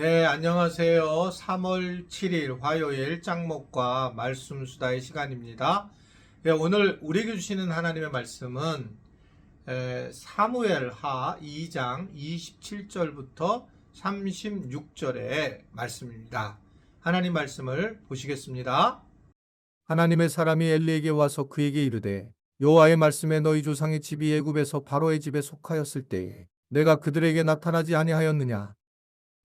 네, 안녕하세요. 3월 7일 화요일 짱목과 말씀 수다의 시간입니다. 예, 오늘 우리에게 주시는 하나님의 말씀은 사무엘하 2장 27절부터 36절의 말씀입니다. 하나님 말씀을 보시겠습니다. 하나님의 사람이 엘리에게 와서 그에게 이르되 여호와의 말씀에 너희 조상의 집이 애굽에서 바로의 집에 속하였을 때에 내가 그들에게 나타나지 아니하였느냐.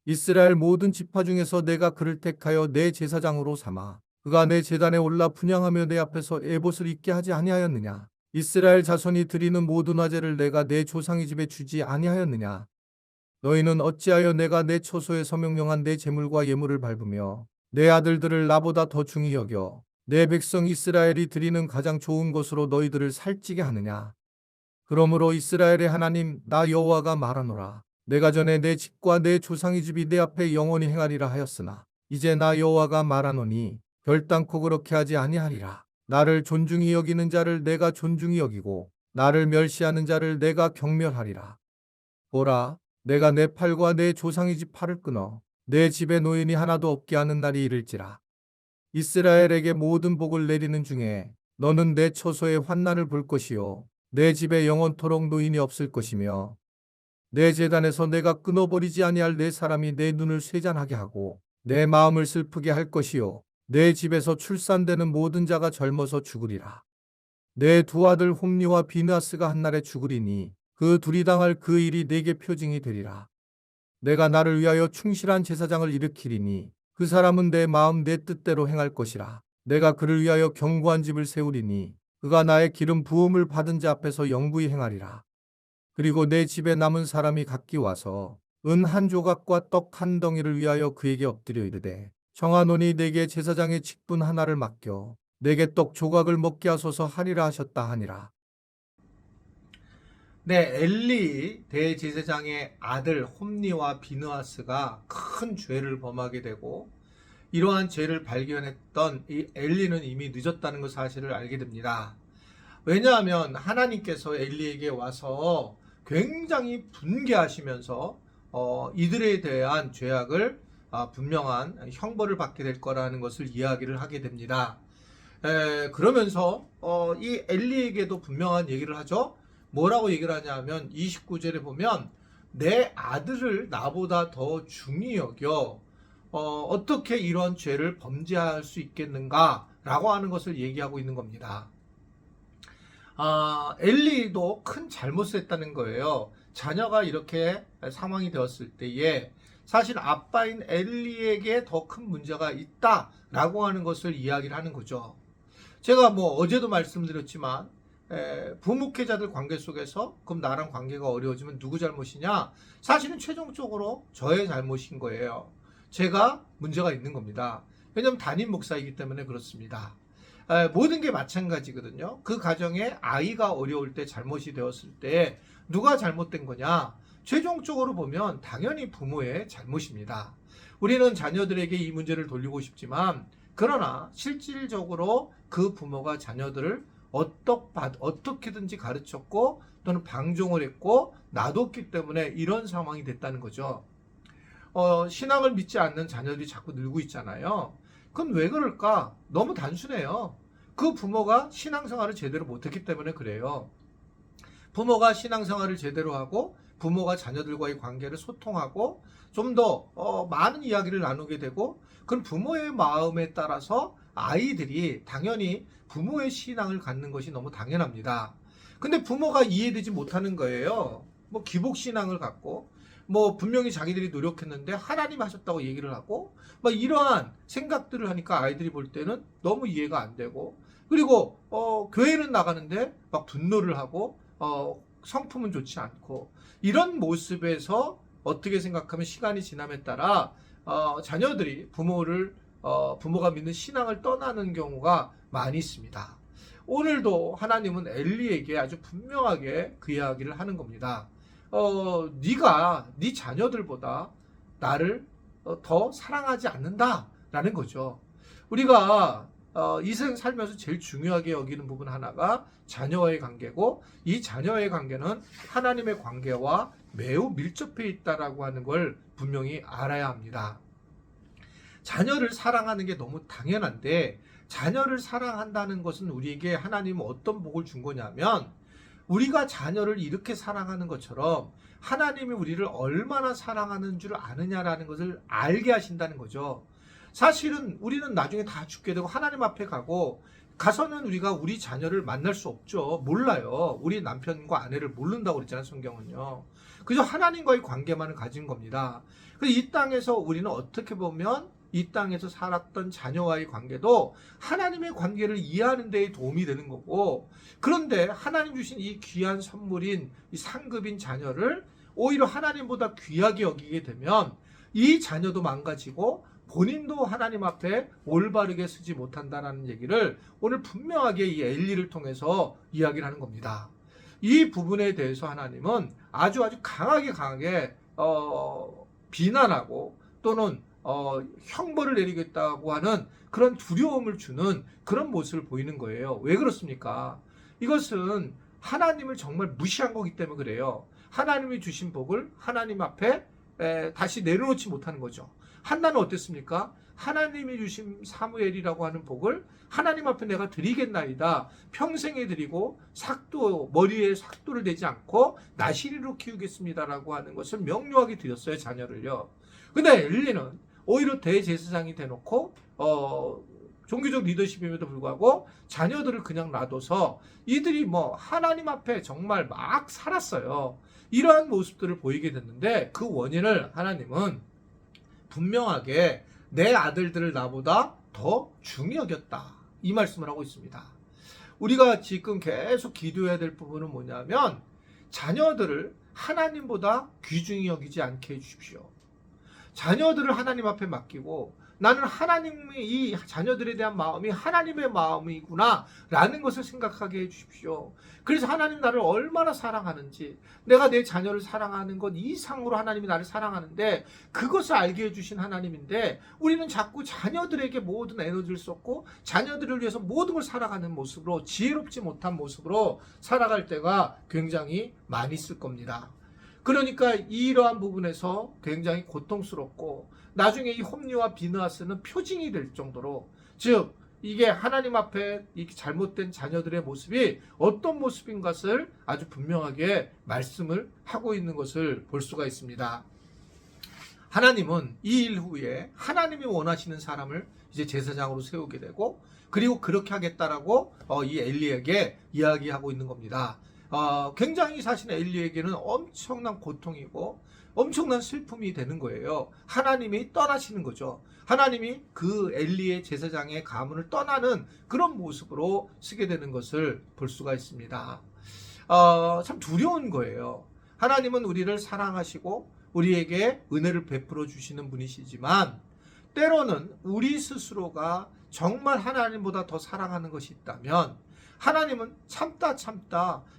이스라엘 모든 지파 중에서 내가 그를 택하여 내 제사장으로 삼아 그가 내 제단에 올라 분향하며 내 앞에서 에봇을 입게 하지 아니하였느냐. 이스라엘 자손이 드리는 모든 화제를 내가 내 조상의 집에 주지 아니하였느냐. 너희는 어찌하여 내가 내 처소에서 명령한 내 제물과 예물을 밟으며 내 아들들을 나보다 더 중히 여겨 내 백성 이스라엘이 드리는 가장 좋은 것으로 너희들을 살찌게 하느냐. 그러므로 이스라엘의 하나님 나 여호와가 말하노라. 내가 전에 내 집과 내 조상의 집이 내 앞에 영원히 행하리라 하였으나 이제 나 여호와가 말하노니 결단코 그렇게 하지 아니하리라. 나를 존중히 여기는 자를 내가 존중히 여기고 나를 멸시하는 자를 내가 경멸하리라. 보라, 내가 내 팔과 내 조상의 집 팔을 끊어 내 집에 노인이 하나도 없게 하는 날이 이를지라. 이스라엘에게 모든 복을 내리는 중에 너는 내 처소에 환난을 볼 것이요 내 집에 영원토록 노인이 없을 것이며 내 제단에서 내가 끊어버리지 아니할 내 사람이 내 눈을 쇠잔하게 하고 내 마음을 슬프게 할 것이요 내 집에서 출산되는 모든 자가 젊어서 죽으리라. 내 두 아들 홈니와 비느하스가 한날에 죽으리니 그 둘이 당할 그 일이 내게 표징이 되리라. 내가 나를 위하여 충실한 제사장을 일으키리니 그 사람은 내 마음 내 뜻대로 행할 것이라. 내가 그를 위하여 견고한 집을 세우리니 그가 나의 기름 부음을 받은 자 앞에서 영구히 행하리라. 그리고 내 집에 남은 사람이 각기 와서 은 한 조각과 떡 한 덩이를 위하여 그에게 엎드려 이르되 청하노니 내게 제사장의 직분 하나를 맡겨 내게 떡 조각을 먹게 하소서 하리라 하셨다 하니라. 네, 엘리 대제사장의 아들 홈니와 비느하스가 큰 죄를 범하게 되고 이러한 죄를 발견했던 이 엘리는 이미 늦었다는 그 사실을 알게 됩니다. 왜냐하면 하나님께서 엘리에게 와서 굉장히 분개하시면서 이들에 대한 죄악을 분명한 형벌을 받게 될 거라는 것을 이야기를 하게 됩니다. 그러면서 이 엘리에게도 분명한 얘기를 하죠. 뭐라고 얘기를 하냐면 29절에 보면 내 아들을 나보다 더 중히 여겨 어떻게 이런 죄를 범죄할 수 있겠는가 라고 하는 것을 얘기하고 있는 겁니다. 엘리도 큰 잘못을 했다는 거예요. 자녀가 이렇게 상황이 되었을 때에 사실 아빠인 엘리에게 더 큰 문제가 있다라고 하는 것을 이야기를 하는 거죠. 제가 뭐 어제도 말씀드렸지만 부목회자들 관계 속에서 그럼 나랑 관계가 어려워지면 누구 잘못이냐? 사실은 최종적으로 저의 잘못인 거예요. 제가 문제가 있는 겁니다. 왜냐하면 담임 목사이기 때문에 그렇습니다. 모든 게 마찬가지거든요. 그 가정에 아이가 어려울 때 잘못이 되었을 때 누가 잘못된 거냐? 최종적으로 보면 당연히 부모의 잘못입니다. 우리는 자녀들에게 이 문제를 돌리고 싶지만 그러나 실질적으로 그 부모가 자녀들을 어떻게든지 가르쳤고 또는 방종을 했고 놔뒀기 때문에 이런 상황이 됐다는 거죠. 신앙을 믿지 않는 자녀들이 자꾸 늘고 있잖아요. 그건 왜 그럴까? 너무 단순해요. 그 부모가 신앙생활을 제대로 못했기 때문에 그래요. 부모가 신앙생활을 제대로 하고 부모가 자녀들과의 관계를 소통하고 좀 더 많은 이야기를 나누게 되고 그럼 부모의 마음에 따라서 아이들이 당연히 부모의 신앙을 갖는 것이 너무 당연합니다. 근데 부모가 이해되지 못하는 거예요. 뭐 기복신앙을 갖고 뭐 분명히 자기들이 노력했는데 하나님 하셨다고 얘기를 하고 막 이러한 생각들을 하니까 아이들이 볼 때는 너무 이해가 안 되고 그리고 교회는 나가는데 막 분노를 하고 성품은 좋지 않고 이런 모습에서 어떻게 생각하면 시간이 지남에 따라 자녀들이 부모가 믿는 신앙을 떠나는 경우가 많이 있습니다. 오늘도 하나님은 엘리에게 아주 분명하게 그 이야기를 하는 겁니다. 네가 네 자녀들보다 나를 더 사랑하지 않는다라는 거죠. 우리가 이생 살면서 제일 중요하게 여기는 부분 하나가 자녀와의 관계고, 이 자녀와의 관계는 하나님의 관계와 매우 밀접해 있다라고 하는 걸 분명히 알아야 합니다. 자녀를 사랑하는 게 너무 당연한데, 자녀를 사랑한다는 것은 우리에게 하나님은 어떤 복을 준 거냐면, 우리가 자녀를 이렇게 사랑하는 것처럼 하나님이 우리를 얼마나 사랑하는 줄 아느냐라는 것을 알게 하신다는 거죠. 사실은 우리는 나중에 다 죽게 되고 하나님 앞에 가서는 우리가 우리 자녀를 만날 수 없죠. 몰라요. 우리 남편과 아내를 모른다고 그랬잖아요, 성경은요. 그저 하나님과의 관계만을 가진 겁니다. 그래서 이 땅에서 우리는 어떻게 보면 이 땅에서 살았던 자녀와의 관계도 하나님의 관계를 이해하는 데 도움이 되는 거고, 그런데 하나님 주신 이 귀한 선물인 이 상급인 자녀를 오히려 하나님보다 귀하게 여기게 되면 이 자녀도 망가지고 본인도 하나님 앞에 올바르게 쓰지 못한다는 얘기를 오늘 분명하게 이 엘리를 통해서 이야기를 하는 겁니다. 이 부분에 대해서 하나님은 아주 강하게 비난하고 또는 형벌을 내리겠다고 하는 그런 두려움을 주는 그런 모습을 보이는 거예요. 왜 그렇습니까? 이것은 하나님을 정말 무시한 거기 때문에 그래요. 하나님이 주신 복을 하나님 앞에 다시 내려놓지 못하는 거죠. 한나는 어땠습니까? 하나님이 주신 사무엘이라고 하는 복을 하나님 앞에 내가 드리겠나이다. 평생에 드리고 머리에 삭도를 대지 않고 나시리로 키우겠습니다라고 하는 것을 명료하게 드렸어요, 자녀를요. 근데 엘리는 오히려 대제사장이 돼놓고 종교적 리더십임에도 불구하고 자녀들을 그냥 놔둬서 이들이 하나님 앞에 정말 막 살았어요. 이러한 모습들을 보이게 됐는데, 그 원인을 하나님은 분명하게 내 아들들을 나보다 더 중히 여겼다, 이 말씀을 하고 있습니다. 우리가 지금 계속 기도해야 될 부분은 뭐냐면, 자녀들을 하나님보다 귀중히 여기지 않게 해주십시오. 자녀들을 하나님 앞에 맡기고, 나는 하나님이 이 자녀들에 대한 마음이 하나님의 마음이구나 라는 것을 생각하게 해주십시오. 그래서 하나님 나를 얼마나 사랑하는지, 내가 내 자녀를 사랑하는 것 이상으로 하나님이 나를 사랑하는데 그것을 알게 해주신 하나님인데, 우리는 자꾸 자녀들에게 모든 에너지를 쏟고 자녀들을 위해서 모든 걸 살아가는 모습으로, 지혜롭지 못한 모습으로 살아갈 때가 굉장히 많이 있을 겁니다. 그러니까 이러한 부분에서 굉장히 고통스럽고, 나중에 이 홈리와 비느하스는 표징이 될 정도로, 즉 이게 하나님 앞에 이 잘못된 자녀들의 모습이 어떤 모습인 것을 아주 분명하게 말씀을 하고 있는 것을 볼 수가 있습니다. 하나님은 이 일 후에 하나님이 원하시는 사람을 이제 제사장으로 세우게 되고, 그리고 그렇게 하겠다라고 이 엘리에게 이야기하고 있는 겁니다. 굉장히 사실 엘리에게는 엄청난 고통이고 엄청난 슬픔이 되는 거예요. 하나님이 떠나시는 거죠. 하나님이 그 엘리의 제사장의 가문을 떠나는 그런 모습으로 쓰게 되는 것을 볼 수가 있습니다. 참 두려운 거예요. 하나님은 우리를 사랑하시고 우리에게 은혜를 베풀어 주시는 분이시지만, 때로는 우리 스스로가 정말 하나님보다 더 사랑하는 것이 있다면 하나님은 참다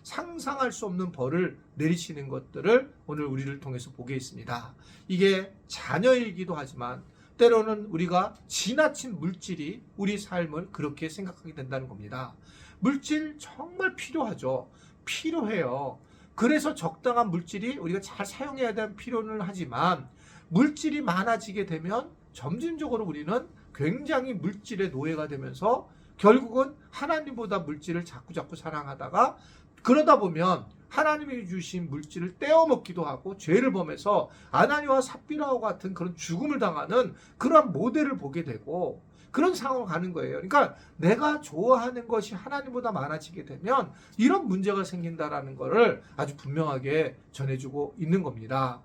상상할 수 없는 벌을 내리시는 것들을 오늘 우리를 통해서 보게 있습니다. 이게 자녀이기도 하지만 때로는 우리가 지나친 물질이 우리 삶을 그렇게 생각하게 된다는 겁니다. 물질 정말 필요하죠. 필요해요. 그래서 적당한 물질이 우리가 잘 사용해야 되는 필요는 하지만, 물질이 많아지게 되면 점진적으로 우리는 굉장히 물질의 노예가 되면서 결국은 하나님보다 물질을 자꾸 사랑하다가, 그러다 보면 하나님이 주신 물질을 떼어먹기도 하고 죄를 범해서 아나니와 삽비라와 같은 그런 죽음을 당하는 그런 모델을 보게 되고, 그런 상황을 가는 거예요. 그러니까 내가 좋아하는 것이 하나님보다 많아지게 되면 이런 문제가 생긴다라는 것을 아주 분명하게 전해주고 있는 겁니다.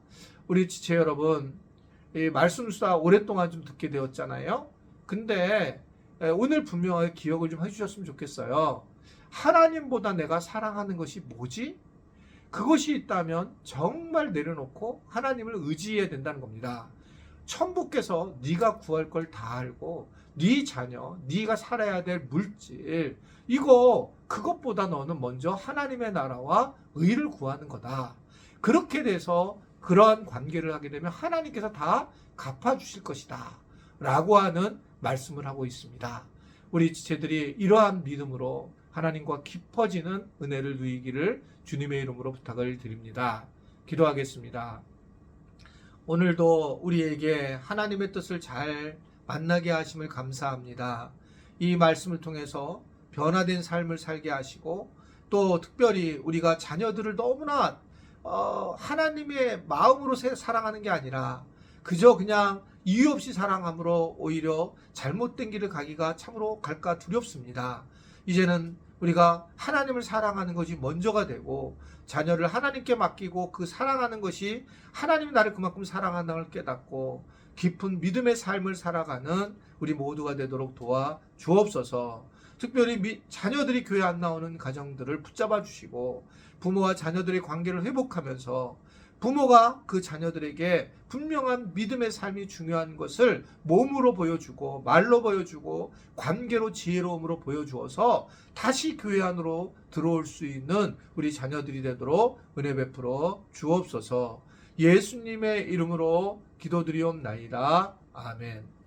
우리 지체 여러분, 이 말씀 수다 오랫동안 좀 듣게 되었잖아요. 근데 오늘 분명하게 기억을 좀 해주셨으면 좋겠어요. 하나님보다 내가 사랑하는 것이 뭐지? 그것이 있다면 정말 내려놓고 하나님을 의지해야 된다는 겁니다. 천부께서 네가 구할 걸 다 알고, 네 자녀, 네가 살아야 될 물질, 그것보다 너는 먼저 하나님의 나라와 의를 구하는 거다. 그렇게 돼서 그러한 관계를 하게 되면 하나님께서 다 갚아주실 것이다 라고 하는 말씀을 하고 있습니다. 우리 지체들이 이러한 믿음으로 하나님과 깊어지는 은혜를 누리기를 주님의 이름으로 부탁을 드립니다. 기도하겠습니다. 오늘도 우리에게 하나님의 뜻을 잘 만나게 하심을 감사합니다. 이 말씀을 통해서 변화된 삶을 살게 하시고 또 특별히 우리가 자녀들을 너무나 하나님의 마음으로 사랑하는 게 아니라 그저 그냥 이유 없이 사랑함으로 오히려 잘못된 길을 가기가 참으로 갈까 두렵습니다. 이제는 우리가 하나님을 사랑하는 것이 먼저가 되고 자녀를 하나님께 맡기고 그 사랑하는 것이 하나님이 나를 그만큼 사랑한다는 걸 깨닫고 깊은 믿음의 삶을 살아가는 우리 모두가 되도록 도와 주옵소서. 특별히 자녀들이 교회 안 나오는 가정들을 붙잡아 주시고 부모와 자녀들의 관계를 회복하면서 부모가 그 자녀들에게 분명한 믿음의 삶이 중요한 것을 몸으로 보여주고 말로 보여주고 관계로 지혜로움으로 보여주어서 다시 교회 안으로 들어올 수 있는 우리 자녀들이 되도록 은혜 베풀어 주옵소서. 예수님의 이름으로 기도드리옵나이다. 아멘.